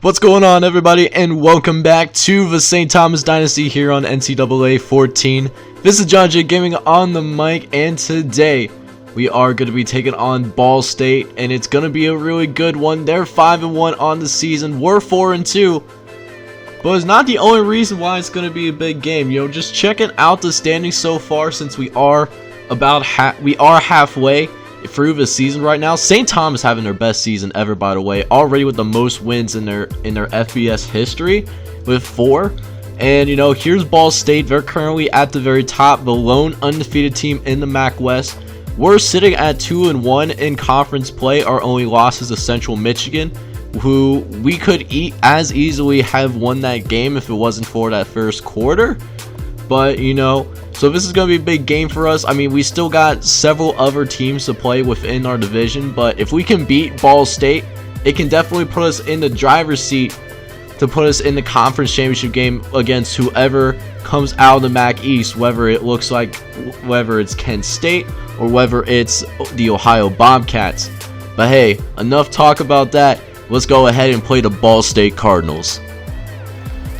What's going on, everybody, and welcome back to the St. Thomas Dynasty here on NCAA 14. This is John J Gaming on the mic, and today we are going to be taking on Ball State, and it's going to be a really good one. They're 5-1 on the season. We're 4-2, but it's not the only reason why it's going to be a big game. You know, just checking out the standings so far, since we are halfway through the season right now. St. Thomas having their best season ever, by the way, already with the most wins in their FBS history with 4. And you know, here's Ball State. They're currently at the very top, the lone undefeated team in the MAC West. We're sitting at 2-1 in conference play. Our only loss is to Central Michigan, who we could as easily have won that game if it wasn't for that first quarter. But you know, so this is going to be a big game for us. I mean, we still got several other teams to play within our division, but if we can beat Ball State, it can definitely put us in the driver's seat to put us in the conference championship game against whoever comes out of the MAC East, whether it's Kent State or whether it's the Ohio Bobcats. But hey, enough talk about that. Let's go ahead and play the Ball State Cardinals.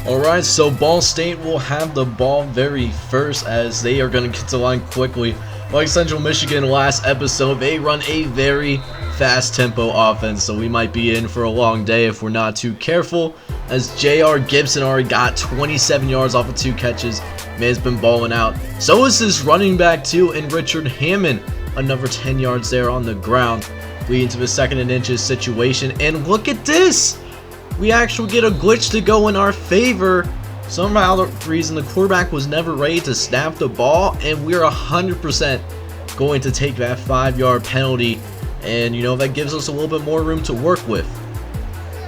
Alright, so Ball State will have the ball very first, as they are going to get to the line quickly. Like Central Michigan last episode, they run a very fast tempo offense, so we might be in for a long day if we're not too careful, as J.R. Gibson already got 27 yards off of 2 catches. Man's been balling out. So is this running back too, and Richard Hammond, another 10 yards there on the ground, leading to the 2nd and inches situation. And look at this! We actually get a glitch to go in our favor. Somehow the reason the quarterback was never ready to snap the ball, and we're 100% going to take that 5-yard penalty, and you know, that gives us a little bit more room to work with.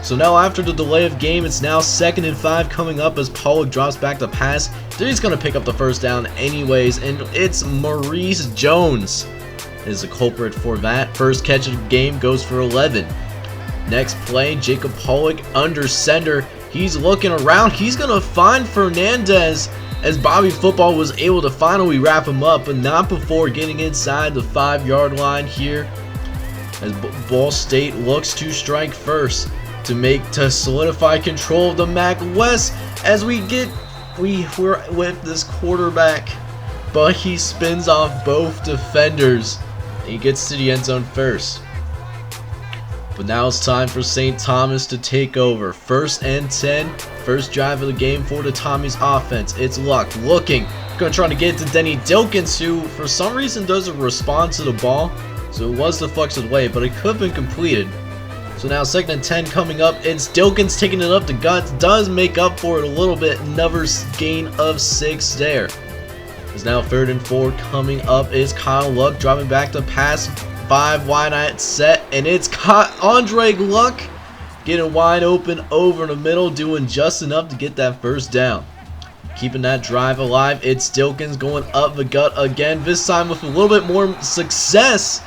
So now after the delay of game, it's now 2nd and 5 coming up as Pollock drops back the pass. He's going to pick up the first down anyways, and it's Maurice Jones is the culprit for that. First catch of the game goes for 11. Next play, Jacob Pollock under center. He's looking around. He's going to find Fernandez, as Bobby Football was able to finally wrap him up, but not before getting inside the 5-yard line here, as Ball State looks to strike first to solidify control of the MAC West, as we're with this quarterback, but he spins off both defenders. He gets to the end zone first. But now it's time for St. Thomas to take over. 1st and 10. First drive of the game for the Tommies offense. It's Luck looking. Going to try to get it to Denny Dilkins, who for some reason doesn't respond to the ball. So it was deflected away, but it could have been completed. So now 2nd and 10 coming up. It's Dilkins taking it up the guts. Does make up for it a little bit. Another gain of 6 there. It's now 3rd and 4 coming up. Is Kyle Luck dropping back to pass. 5 wide at set, and it's caught. Andre Luck getting wide open over the middle, doing just enough to get that first down. Keeping that drive alive, it's Dilkins going up the gut again, this time with a little bit more success,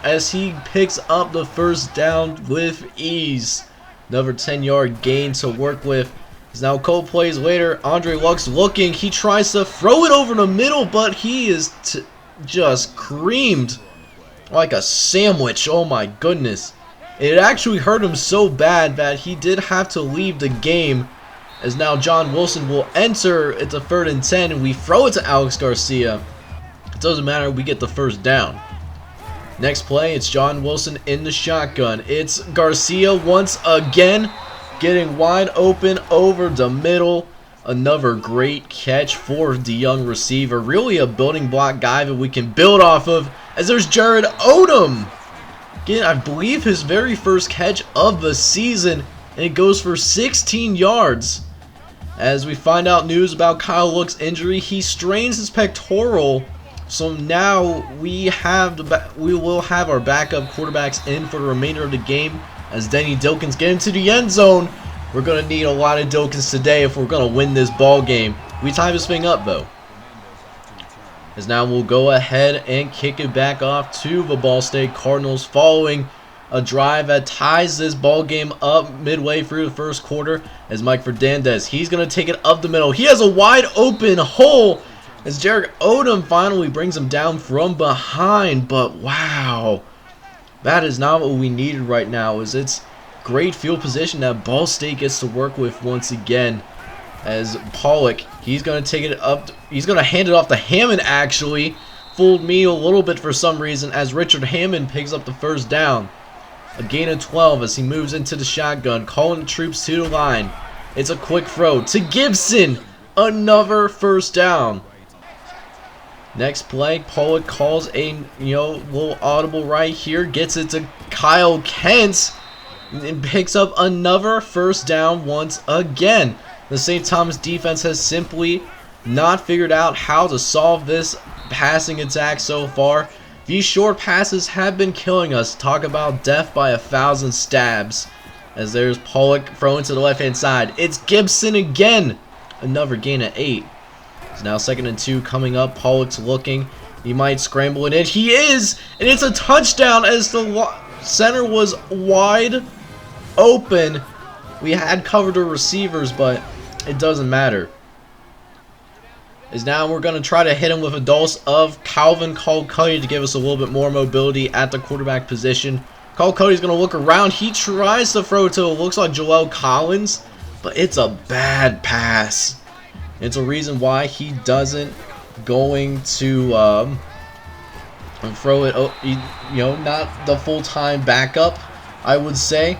as he picks up the first down with ease. Another 10-yard gain to work with. As now a couple plays later, Andre Luck's looking. He tries to throw it over the middle, but he is just creamed like a sandwich. Oh my goodness. It actually hurt him so bad that he did have to leave the game, as now John Wilson will enter. It's a 3rd and 10, and we throw it to Alex Garcia. It doesn't matter, we get the first down. Next play, it's John Wilson in the shotgun. It's Garcia once again, getting wide open over the middle. Another great catch for the young receiver. Really a building block guy that we can build off of, as there's Jared Odom. Again, I believe his very first catch of the season, and it goes for 16 yards. As we find out news about Kyle Luck's injury, he strains his pectoral. So now we will have our backup quarterbacks in for the remainder of the game, as Denny Dilkins get into the end zone. We're going to need a lot of Dilkins today if we're going to win this ball game. We tie this thing up though. As now we'll go ahead and kick it back off to the Ball State Cardinals, following a drive that ties this ball game up midway through the first quarter, as Mike Fernandez, he's going to take it up the middle. He has a wide open hole, as Jared Odom finally brings him down from behind. But wow, that is not what we needed right now, as it's great field position that Ball State gets to work with once again. As Pollock, he's going to take it up. He's going to hand it off to Hammond, actually. Fooled me a little bit for some reason, as Richard Hammond picks up the first down. A gain of 12 as he moves into the shotgun, calling the troops to the line. It's a quick throw to Gibson. Another first down. Next play, Pollock calls a little audible right here. Gets it to Kyle Kent and picks up another first down once again. The St. Thomas defense has simply not figured out how to solve this passing attack so far. These short passes have been killing us. Talk about death by 1,000 stabs. As there's Pollock throwing to the left-hand side. It's Gibson again. Another gain of 8. It's now 2nd and 2 coming up. Pollock's looking. He might scramble it in. He is! And it's a touchdown as the center was wide open. We had covered the receivers, but it doesn't matter. As now we're going to try to hit him with a dose of Calvin Cuddy to give us a little bit more mobility at the quarterback position. Cody's going to look around. He tries to throw it to what looks like Joel Collins, but it's a bad pass. It's a reason why he doesn't going to throw it, not the full-time backup, I would say.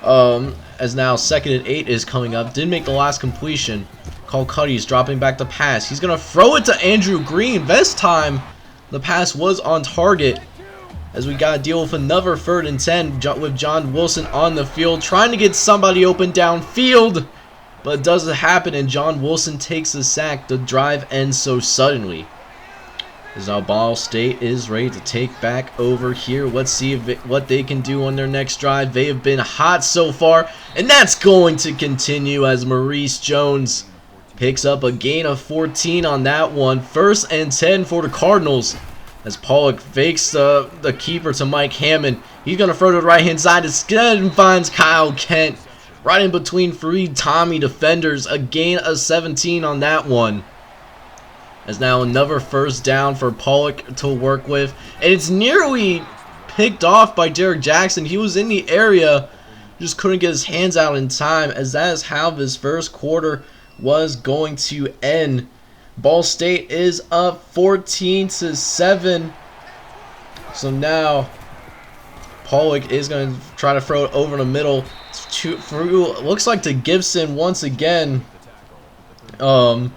As now 2nd and 8 is coming up. Didn't make the last completion. Cuddy's dropping back the pass. He's going to throw it to Andrew Green. This time, the pass was on target. As we got to deal with another 3rd and 10 with John Wilson on the field. Trying to get somebody open downfield. But it doesn't happen, and John Wilson takes the sack. The drive ends so suddenly. As now Ball State is ready to take back over here. Let's see what they can do on their next drive. They have been hot so far, and that's going to continue as Maurice Jones picks up a gain of 14 on that one. 1st and 10 for the Cardinals. As Pollock fakes the keeper to Mike Hammond. He's going to throw to the right-hand side instead and finds Kyle Kent. Right in between 3 Tommy defenders. A gain of 17 on that one. As now another first down for Pollock to work with. And it's nearly picked off by Derek Jackson. He was in the area. Just couldn't get his hands out in time. As that is how this first quarter was going to end. Ball State is up 14-7. So now Pollock is going to try to throw it over the middle. Looks like to Gibson once again. Oh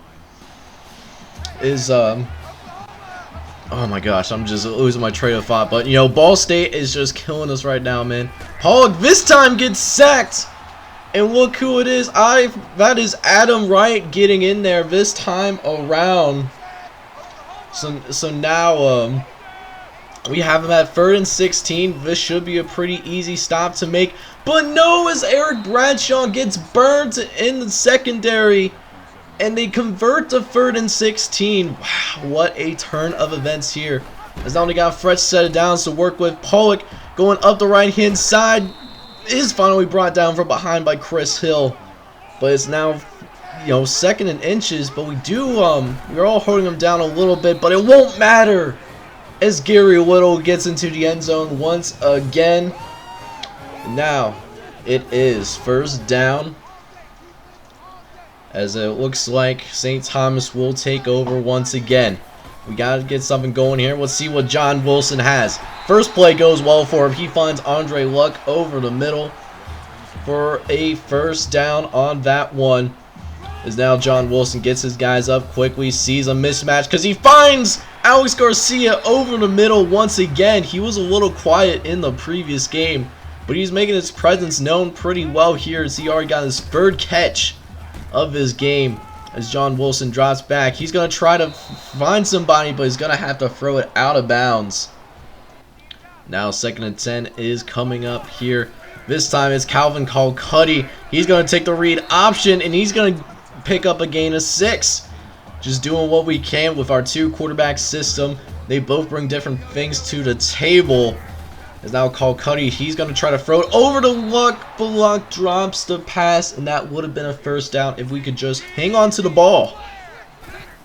my gosh, I'm just losing my train of thought. But Ball State is just killing us right now, man. Pollock this time gets sacked. And look who it is. That is Adam Wright getting in there this time around. So now we have him at 3rd and 16. This should be a pretty easy stop to make. But no, as Eric Bradshaw gets burned in the secondary. And they convert to 3rd and 16. Wow, what a turn of events here. As now they got a fresh set of downs to work with. Pollock going up the right-hand side. Is finally brought down from behind by Chris Hill. But it's now, 2nd and inches. But we're all holding him down a little bit. But it won't matter. As Gary Little gets into the end zone once again. Now, it is first down. As it looks like St. Thomas will take over once again. We got to get something going here. Let's see what John Wilson has. First play goes well for him. He finds Andre Luck over the middle for a first down on that one. As now John Wilson gets his guys up quickly, sees a mismatch because he finds Alex Garcia over the middle once again. He was a little quiet in the previous game, but he's making his presence known pretty well here as he already got his 3rd catch of his game. As John Wilson drops back, he's going to try to find somebody, but he's going to have to throw it out of bounds. Now 2nd and 10 is coming up here. This time it's Calvin Cuddy. He's going to take the read option, and he's going to pick up a gain of 6. Just doing what we can with our 2 quarterback system. They both bring different things to the table. As now Cuddy, he's going to try to throw it over to Luck, but Luck drops the pass, and that would have been a first down if we could just hang on to the ball.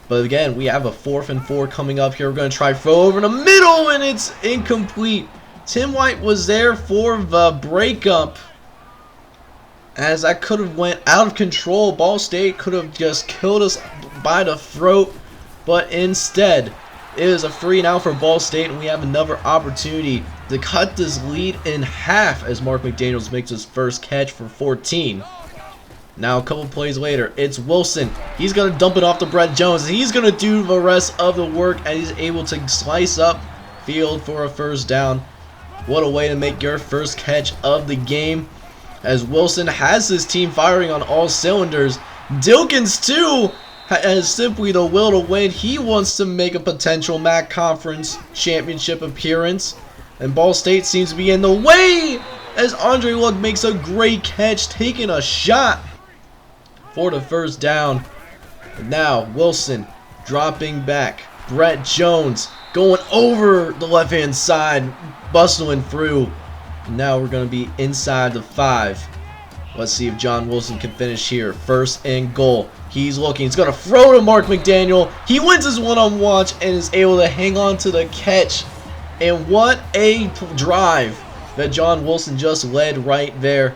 But again, we have a 4th and 4 coming up here. We're going to try to throw over the middle, and it's incomplete. Tim White was there for the breakup. as that could have went out of control. Ball State could have just killed us by the throat, but instead it is a free now for Ball State, and we have another opportunity to cut this lead in half as Mark McDaniels makes his first catch for 14. Now a couple plays later, it's Wilson. He's going to dump it off to Brett Jones. He's going to do the rest of the work, and he's able to slice up field for a first down. What a way to make your first catch of the game, as Wilson has his team firing on all cylinders. Dilkins too has simply the will to win. He wants to make a potential MAC Conference Championship appearance, and Ball State seems to be in the way as Andre Luck makes a great catch, taking a shot for the first down. And now Wilson dropping back. Brett Jones going over the left-hand side, bustling through. And now we're going to be inside the 5. Let's see if John Wilson can finish here. First and goal. He's looking. He's going to throw to Mark McDaniel. He wins his one-on-one and is able to hang on to the catch. And what a drive that John Wilson just led right there.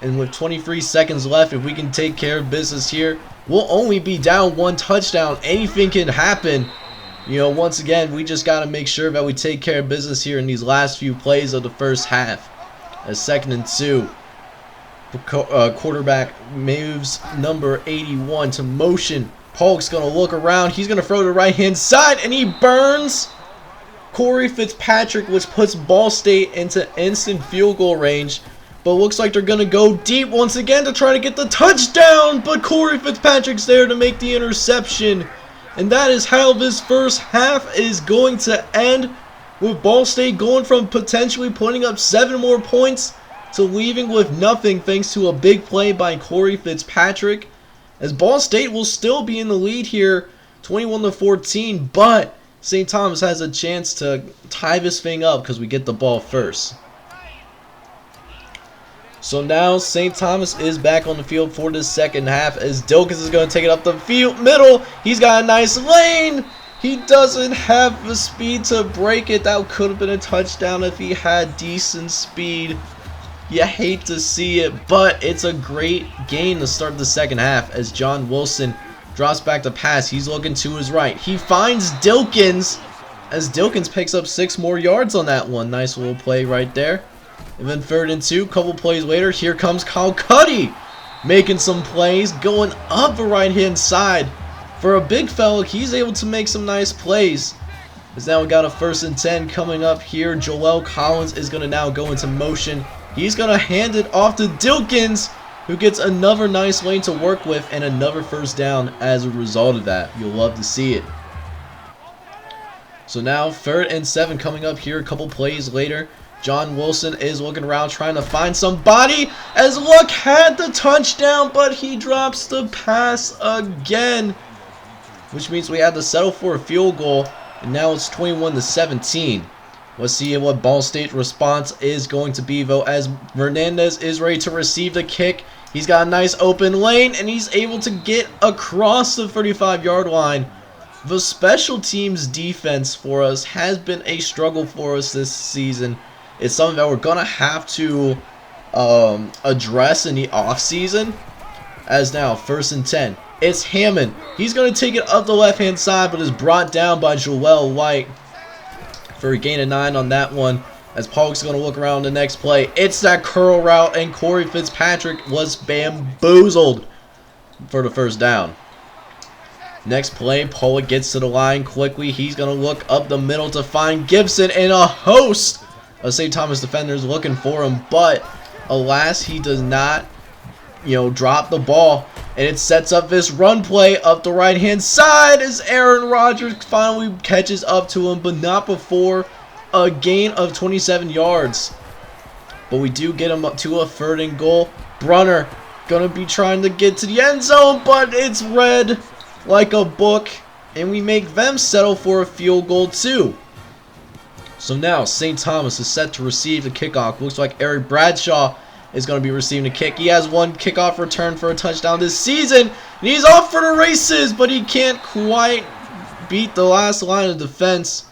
And with 23 seconds left, if we can take care of business here, we'll only be down 1 touchdown. Anything can happen. You know, once again, we just got to make sure that we take care of business here in these last few plays of the first half. As 2nd and 2. Quarterback moves number 81 to motion. Polk's going to look around. He's going to throw to the right-hand side, and he burns Corey Fitzpatrick, which puts Ball State into instant field goal range. But looks like they're going to go deep once again to try to get the touchdown. But Corey Fitzpatrick's there to make the interception. And that is how this first half is going to end, with Ball State going from potentially putting up 7 more points to leaving with nothing thanks to a big play by Corey Fitzpatrick. As Ball State will still be in the lead here, 21-14, but St. Thomas has a chance to tie this thing up because we get the ball first. So now St. Thomas is back on the field for the second half as Dilkins is going to take it up the field middle. He's got a nice lane. He doesn't have the speed to break it. That could have been a touchdown if he had decent speed. You hate to see it, but it's a great gain to start the second half as John Wilson drops back to pass. He's looking to his right. He finds Dilkins as Dilkins picks up 6 more yards on that one. Nice little play right there. And then 3rd and 2, couple plays later, here comes Kyle Cuddy making some plays, going up the right-hand side. For a big fella, he's able to make some nice plays. As now we got a 1st and 10 coming up here. Joel Collins is going to now go into motion. He's going to hand it off to Dilkins, who gets another nice lane to work with and another first down as a result of that. You'll love to see it. So now 3rd and 7 coming up here, a couple plays later. John Wilson is looking around trying to find somebody as Luck had the touchdown, but he drops the pass again, which means we had to settle for a field goal, and now it's 21-17. Let's see what Ball State's response is going to be, though, as Hernandez is ready to receive the kick. He's got a nice open lane, and he's able to get across the 35-yard line. The special teams defense for us has been a struggle for us this season. It's something that we're going to have to address in the offseason. As now, 1st and 10. It's Hammond. He's going to take it up the left-hand side, but is brought down by Joel White for a gain of 9 on that one. As Polk's going to look around the next play. It's that curl route, and Corey Fitzpatrick was bamboozled for the first down. Next play, Pollock gets to the line quickly. He's going to look up the middle to find Gibson, and a host of St. Thomas defenders looking for him, but alas, he does not, drop the ball, and it sets up this run play up the right-hand side as Aaron Rodgers finally catches up to him, but not before a gain of 27 yards. But we do get him up to a 3rd and goal. Brunner gonna be trying to get to the end zone, but it's read like a book, and we make them settle for a field goal too. So now St. Thomas is set to receive the kickoff. Looks like Eric Bradshaw is going to be receiving the kick. He has 1 kickoff return for a touchdown this season, and he's off for the races, but he can't quite beat the last line of defense.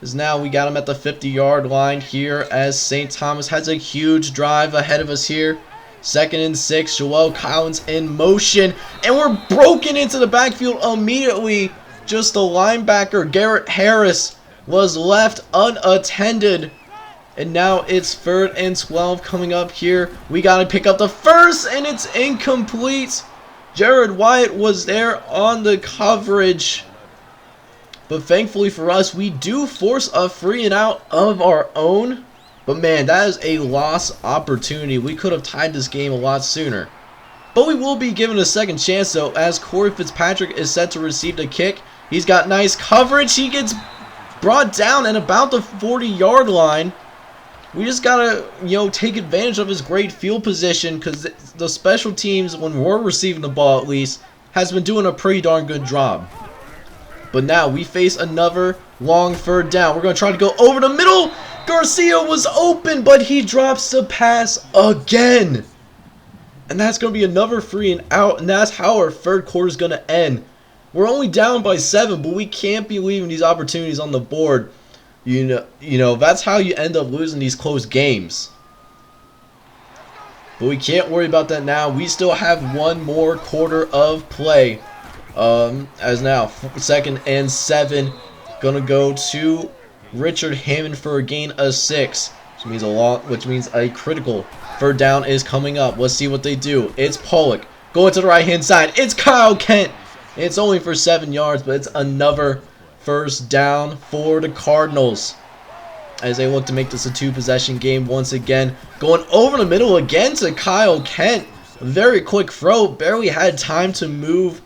As now we got him at the 50-yard line here as St. Thomas has a huge drive ahead of us here. 2nd and 6. Joel Collins in motion. And we're broken into the backfield immediately. Just the linebacker, Garrett Harris, was left unattended. And now it's 3rd and 12 coming up here. We got to pick up the first, and it's incomplete. Jared Wyatt was there on the coverage. But thankfully for us, we do force a 3 and out of our own. But man, that is a lost opportunity. We could have tied this game a lot sooner. But we will be given a second chance though, as Corey Fitzpatrick is set to receive the kick. He's got nice coverage. He gets brought down at about the 40-yard line. We just gotta, take advantage of his great field position, because the special teams, when we're receiving the ball at least, has been doing a pretty darn good job. But now we face another long 3rd down. We're going to try to go over the middle. Garcia was open, but he drops the pass again. And that's going to be another 3 and out, and that's how our 3rd quarter is going to end. We're only down by 7, but we can't be leaving these opportunities on the board. That's how you end up losing these close games. But we can't worry about that now. We still have one more quarter of play. As now 2nd and 7, gonna go to Richard Hammond for a gain of 6, which means a critical 3rd down is coming up. Let's see what they do. It's Pollock going to the right hand side. It's Kyle Kent. It's only for 7 yards, but it's another 1st down for the Cardinals as they look to make this a 2-possession game once again. Going over the middle again to Kyle Kent. Very quick throw. Barely had time to move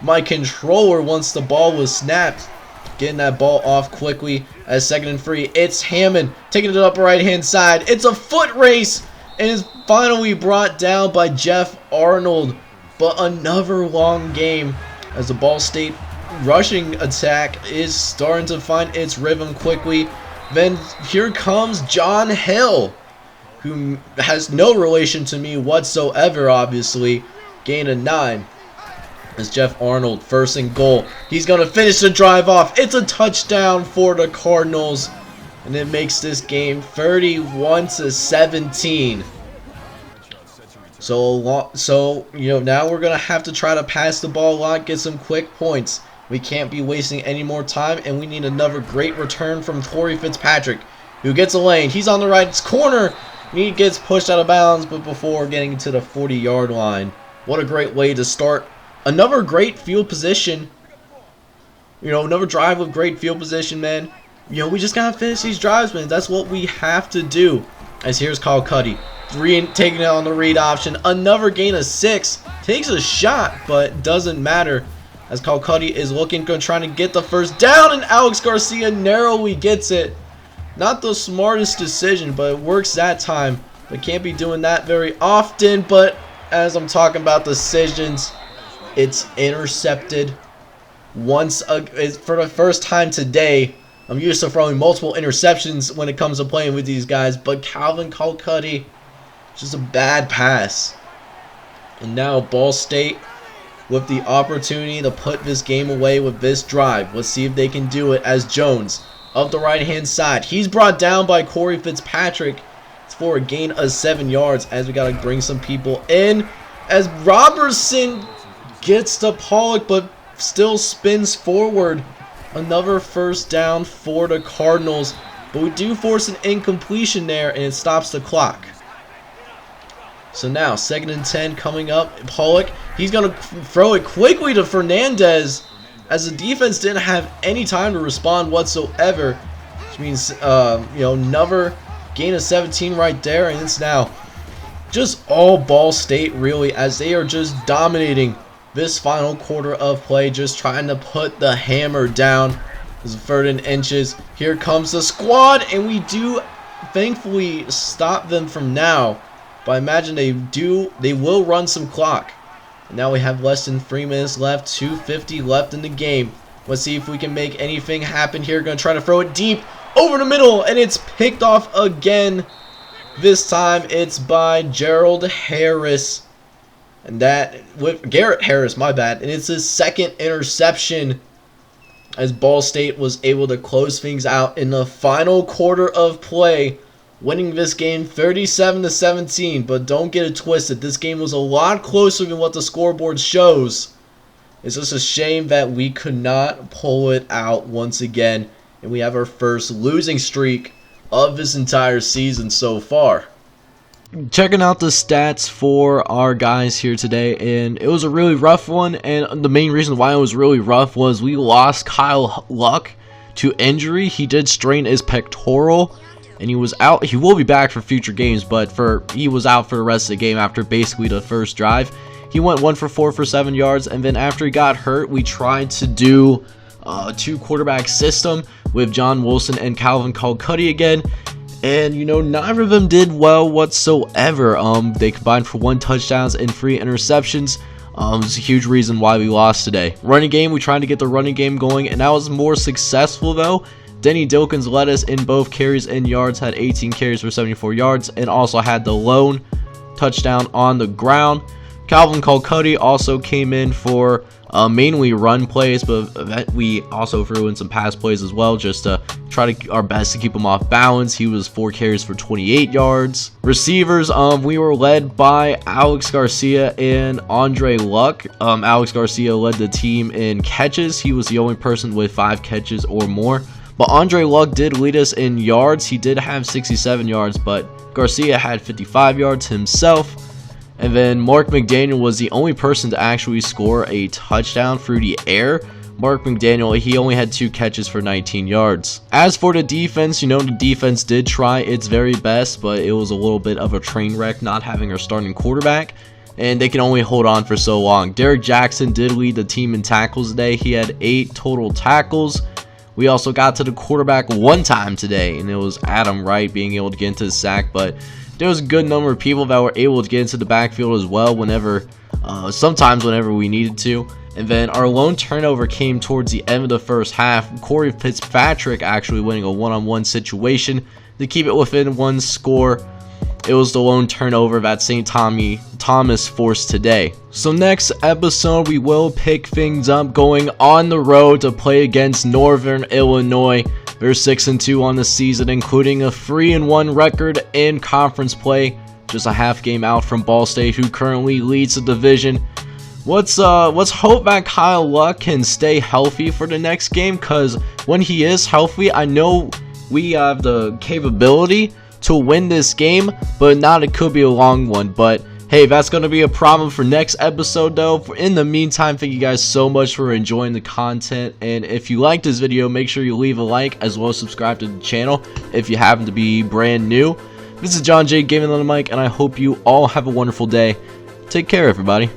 my controller once the ball was snapped. Getting that ball off quickly as 2nd and 3. It's Hammond taking it up right hand side. It's a foot race and is finally brought down by Jeff Arnold. But another long game as the Ball State rushing attack is starting to find its rhythm quickly. Then here comes John Hill, who has no relation to me whatsoever, obviously. Gain of 9. As Jeff Arnold, 1st and goal. He's going to finish the drive off. It's a touchdown for the Cardinals. And it makes this game 31-17. So now we're going to have to try to pass the ball a lot, get some quick points. We can't be wasting any more time, and we need another great return from Corey Fitzpatrick, who gets a lane. He's on the right corner. He gets pushed out of bounds, but before getting to the 40-yard line. What a great way to start. Another great field position. Another drive with great field position, man. We just gotta finish these drives, man. That's what we have to do. As here's Kyle Cuddy. Taking it on the read option. Another gain of 6. Takes a shot, but doesn't matter. As Kyle Cuddy is trying to get the 1st down, and Alex Garcia narrowly gets it. Not the smartest decision, but it works that time. But can't be doing that very often. But as I'm talking about decisions, it's intercepted once for the first time today. I'm used to throwing multiple interceptions when it comes to playing with these guys, but Calvin Colcuddy, just a bad pass. And now Ball State with the opportunity to put this game away with this drive. Let's see if they can do it as Jones of the right hand side. He's brought down by Corey Fitzpatrick. It's for a gain of 7 yards as we got to bring some people in. As Robertson gets to Pollock, but still spins forward. Another 1st down for the Cardinals. But we do force an incompletion there, and it stops the clock. So now, 2nd and 10 coming up. Pollock, he's going to throw it quickly to Fernandez, as the defense didn't have any time to respond whatsoever. Which means, another gain of 17 right there, and it's now just all Ball State, really, as they are just dominating this final quarter of play, just trying to put the hammer down. This is 3rd and inches. Here comes the squad, and we do thankfully stop them from now. But I imagine they will run some clock. And now we have less than 3 minutes left, 2:50 left in the game. Let's see if we can make anything happen here. Gonna try to throw it deep over the middle, and it's picked off again. This time it's by Gerald Harris. And that with Garrett Harris, my bad. And it's his 2nd interception, as Ball State was able to close things out in the final quarter of play winning this game 37-17. But don't get it twisted, this game was a lot closer than what the scoreboard shows. It's just a shame that we could not pull it out once again, and we have our first losing streak of this entire season so far. Checking out the stats for our guys here today, and it was a really rough one, and the main reason why it was really rough was we lost Kyle Luck to injury. He did strain his pectoral, and he was out. He will be back for future games, but he was out for the rest of the game after basically the first drive. He went 1 for 4 for 7 yards, and then after he got hurt, we tried to do a 2-quarterback system with John Wilson and Calvin Colcuddy again, and neither of them did well whatsoever. They combined for 1 touchdowns and 3 interceptions. It's a huge reason why we lost today. Running game, we tried to get the running game going, and that was more successful though. Denny Dilkins led us in both carries and yards, had 18 carries for 74 yards, and also had the lone touchdown on the ground. Calvin Colcuddy also came in for mainly run plays, but we also threw in some pass plays as well, just to try to our best to keep him off balance. He was 4 carries for 28 yards. Receivers, we were led by Alex Garcia and Andre Luck. Alex Garcia led the team in catches. He was the only person with 5 catches or more. But Andre Luck did lead us in yards. He did have 67 yards, but Garcia had 55 yards himself. And then Mark McDaniel was the only person to actually score a touchdown through the air. Mark McDaniel, he only had 2 catches for 19 yards. As for the defense, the defense did try its very best, but it was a little bit of a train wreck not having our starting quarterback, and they can only hold on for so long. Derek Jackson did lead the team in tackles today. He had 8 total tackles. We also got to the quarterback 1 time today, and it was Adam Wright being able to get into the sack, but there was a good number of people that were able to get into the backfield as well sometimes whenever we needed to. And then our lone turnover came towards the end of the first half. Corey Fitzpatrick actually winning a one-on-one situation to keep it within 1 score. It was the lone turnover that St.Thomas Tommies forced today. So next episode, we will pick things up going on the road to play against Northern Illinois. They're 6-2 on the season, including a 3-1 record in conference play. Just a half game out from Ball State, who currently leads the division. Let's hope that Kyle Luck can stay healthy for the next game, because when he is healthy, I know we have the capability to win this game, but not it could be a long one. But hey, that's going to be a problem for next episode though. In the meantime, thank you guys so much for enjoying the content, and if you like this video, make sure you leave a like as well as subscribe to the channel if you happen to be brand new. This is John J Gaming on the mic, and I hope you all have a wonderful day. Take care, everybody.